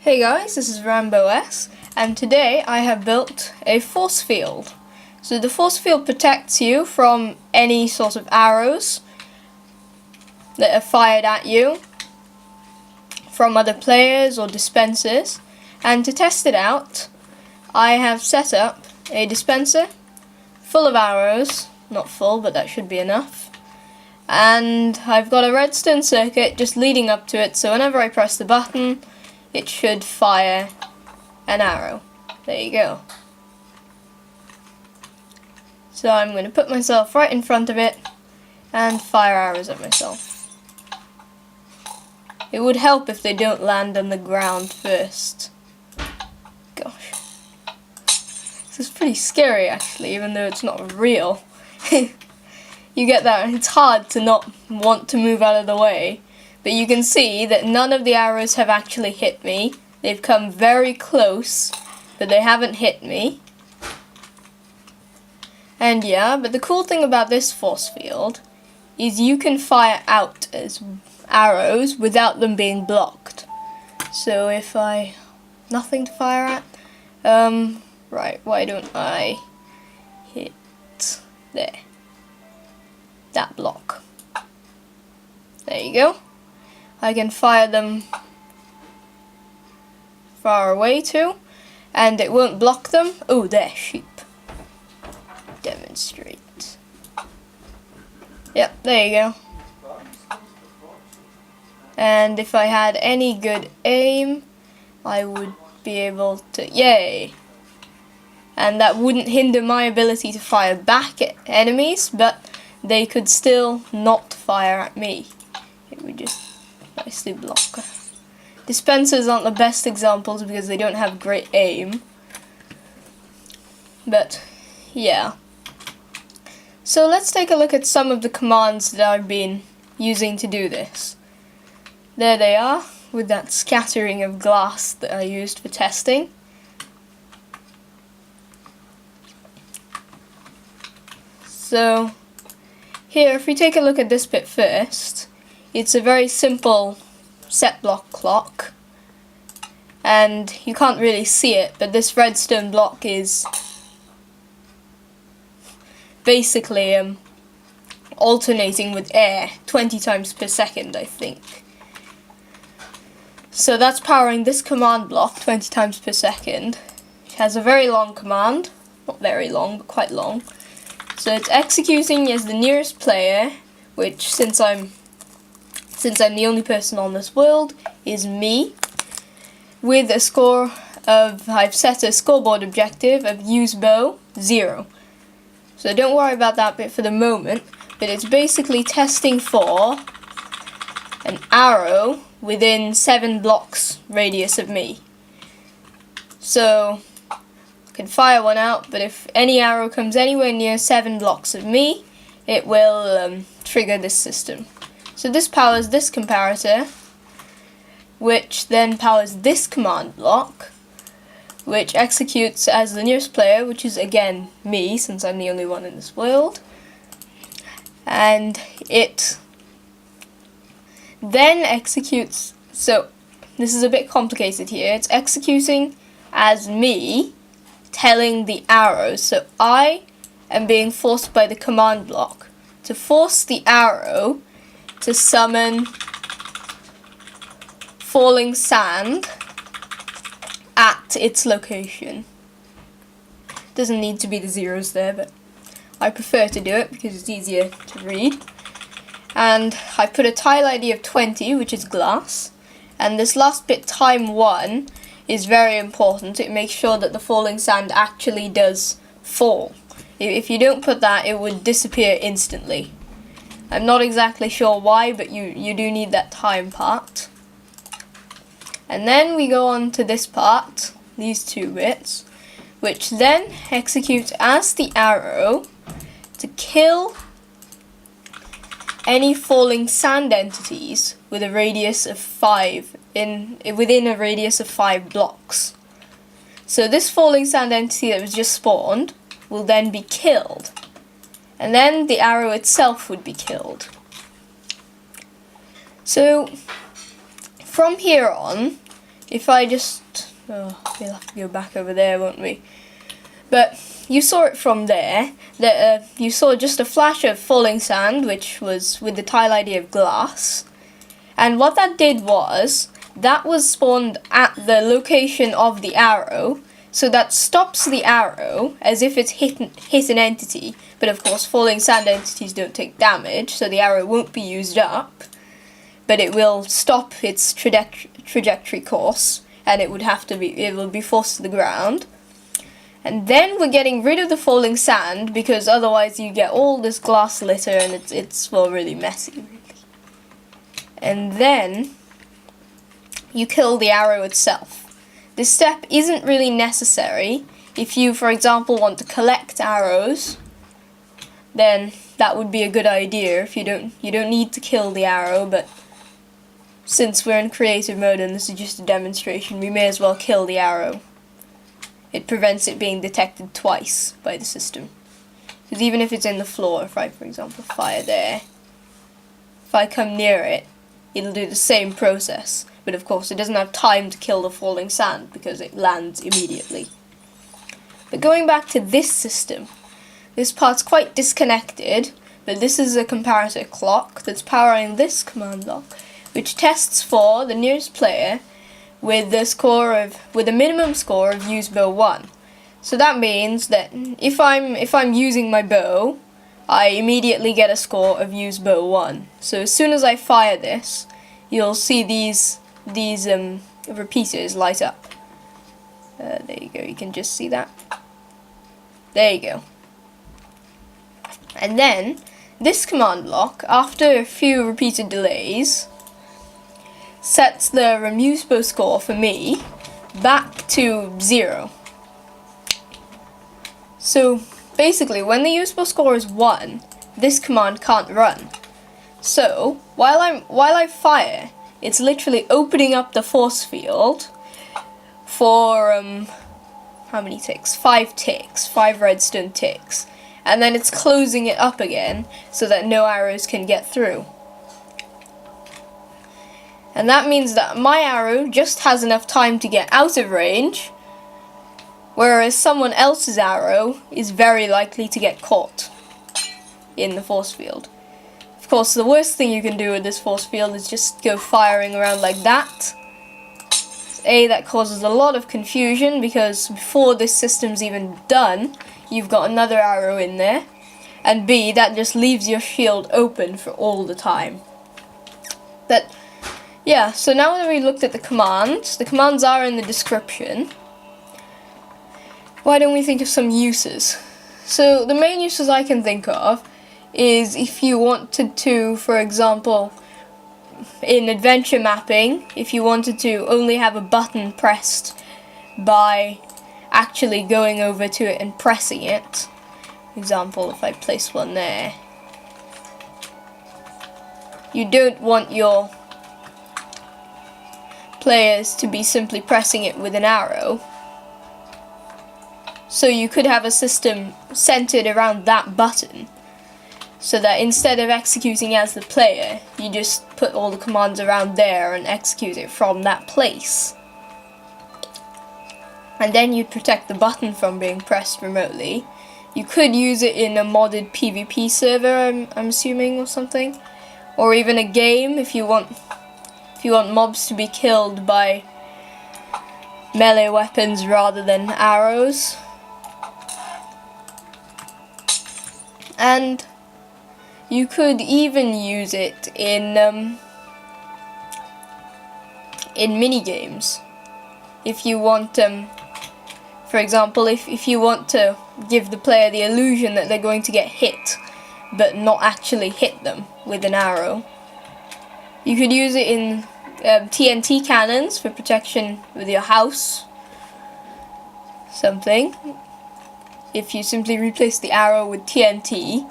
Hey guys, this is RamboS, and today I have built a force field. So the force field protects you from any sort of arrows that are fired at you from other players or dispensers. And to test it out, I have set up a dispenser full of arrows, not full, but that should be enough. And I've got a redstone circuit just leading up to it, so whenever I press the button, it should fire an arrow. There you go. So I'm going to put myself right in front of it and fire arrows at myself. It would help if they don't land on the ground first. Gosh. This is pretty scary actually, even though it's not real. You get that, it's hard to not want to move out of the way. But you can see that none of the arrows have actually hit me. They've come very close, but they haven't hit me. And yeah, but the cool thing about this force field is you can fire out as arrows without them being blocked. So if nothing to fire at, right, why don't I hit there, that block. There you go. I can fire them far away too, and it won't block them. Oh, there, sheep. Demonstrate. Yep, there you go. And if I had any good aim, I would be able to, yay! And that wouldn't hinder my ability to fire back at enemies, but they could still not fire at me. It would just nicely block. Dispensers aren't the best examples because they don't have great aim. But yeah. So let's take a look at some of the commands that I've been using to do this. There they are, with that scattering of glass that I used for testing. So here, if we take a look at this bit first, it's a very simple set block clock, and you can't really see it, but this redstone block is basically alternating with air 20 times per second, I think. So that's powering this command block 20 times per second. It has a very long command, not very long, but quite long. So it's executing as the nearest player, which since I'm the only person on this world, is me, with a score of, I've set a scoreboard objective of useBow 0. So don't worry about that bit for the moment, but it's basically testing for an arrow within 7 blocks radius of me. So I can fire one out, but if any arrow comes anywhere near 7 blocks of me, it will trigger this system. So this powers this comparator, which then powers this command block, which executes as the nearest player, which is again me, since I'm the only one in this world. And it then executes, so this is a bit complicated here, it's executing as me, telling the arrows. So I am being forced by the command block to force the arrow to summon falling sand at its location. Doesn't need to be the zeros there, but I prefer to do it because it's easier to read. And I put a tile ID of 20, which is glass, and this last bit, time 1, is very important. It makes sure that the falling sand actually does fall. If you don't put that, it would disappear instantly. I'm not exactly sure why, but you do need that time part. And then we go on to this part, these 2 bits, which then executes as the arrow to kill any falling sand entities with a radius of 5, within a radius of 5 blocks. So this falling sand entity that was just spawned will then be killed. And then the arrow itself would be killed. So from here on, if I just, we'll have to go back over there, won't we? But you saw it from there, that you saw just a flash of falling sand, which was with the tile ID of glass. And what that did was, that was spawned at the location of the arrow, so that stops the arrow as if it's hit an entity. But of course falling sand entities don't take damage, so the arrow won't be used up, but it will stop its trajectory course, and it will be forced to the ground. And then we're getting rid of the falling sand, because otherwise you get all this glass litter and it's well, really messy, really. And then you kill the arrow itself. This step isn't really necessary. If you, for example, want to collect arrows, then that would be a good idea. If you don't need to kill the arrow, but since we're in creative mode and this is just a demonstration, we may as well kill the arrow. It prevents it being detected twice by the system. Because even if it's in the floor, if I, for example, fire there, if I come near it, it'll do the same process. But of course it doesn't have time to kill the falling sand because it lands immediately. But going back to this system, this part's quite disconnected, but this is a comparator clock that's powering this command block, which tests for the nearest player with a minimum score of useBow 1. So that means that if I'm using my bow, I immediately get a score of useBow 1. So as soon as I fire this, you'll see these repeaters light up. There you go, you can just see that. There you go. And then this command block, after a few repeated delays, sets the useBow score for me back to 0. So basically, when the useBow score is 1, this command can't run. So while I fire, it's literally opening up the force field for how many ticks? 5 ticks, 5 redstone ticks, and then it's closing it up again so that no arrows can get through. And that means that my arrow just has enough time to get out of range, whereas someone else's arrow is very likely to get caught in the force field. Of course, the worst thing you can do with this force field is just go firing around like that. A, that causes a lot of confusion because before this system's even done, you've got another arrow in there. And B, that just leaves your shield open for all the time. But yeah, so now that we looked at the commands are in the description. Why don't we think of some uses? So the main uses I can think of is if you wanted to, for example, in adventure mapping, if you wanted to only have a button pressed by actually going over to it and pressing it. For example, if I place one there, you don't want your players to be simply pressing it with an arrow. So you could have a system centered around that button, so that instead of executing as the player, you just put all the commands around there and execute it from that place. And then you'd protect the button from being pressed remotely. You could use it in a modded PvP server, I'm assuming, or something. Or even a game if you want mobs to be killed by melee weapons rather than arrows. And you could even use it in mini games. If you want, for example, if you want to give the player the illusion that they're going to get hit, but not actually hit them with an arrow, you could use it in TNT cannons for protection with your house. Something. If you simply replace the arrow with TNT,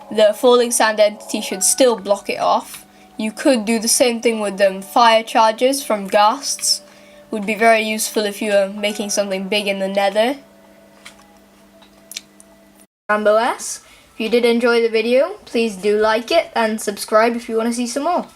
the falling sand entity should still block it off. You could do the same thing with fire charges from ghasts. Would be very useful if you are making something big in the nether. RamboS. If you did enjoy the video, please do like it and subscribe if you want to see some more.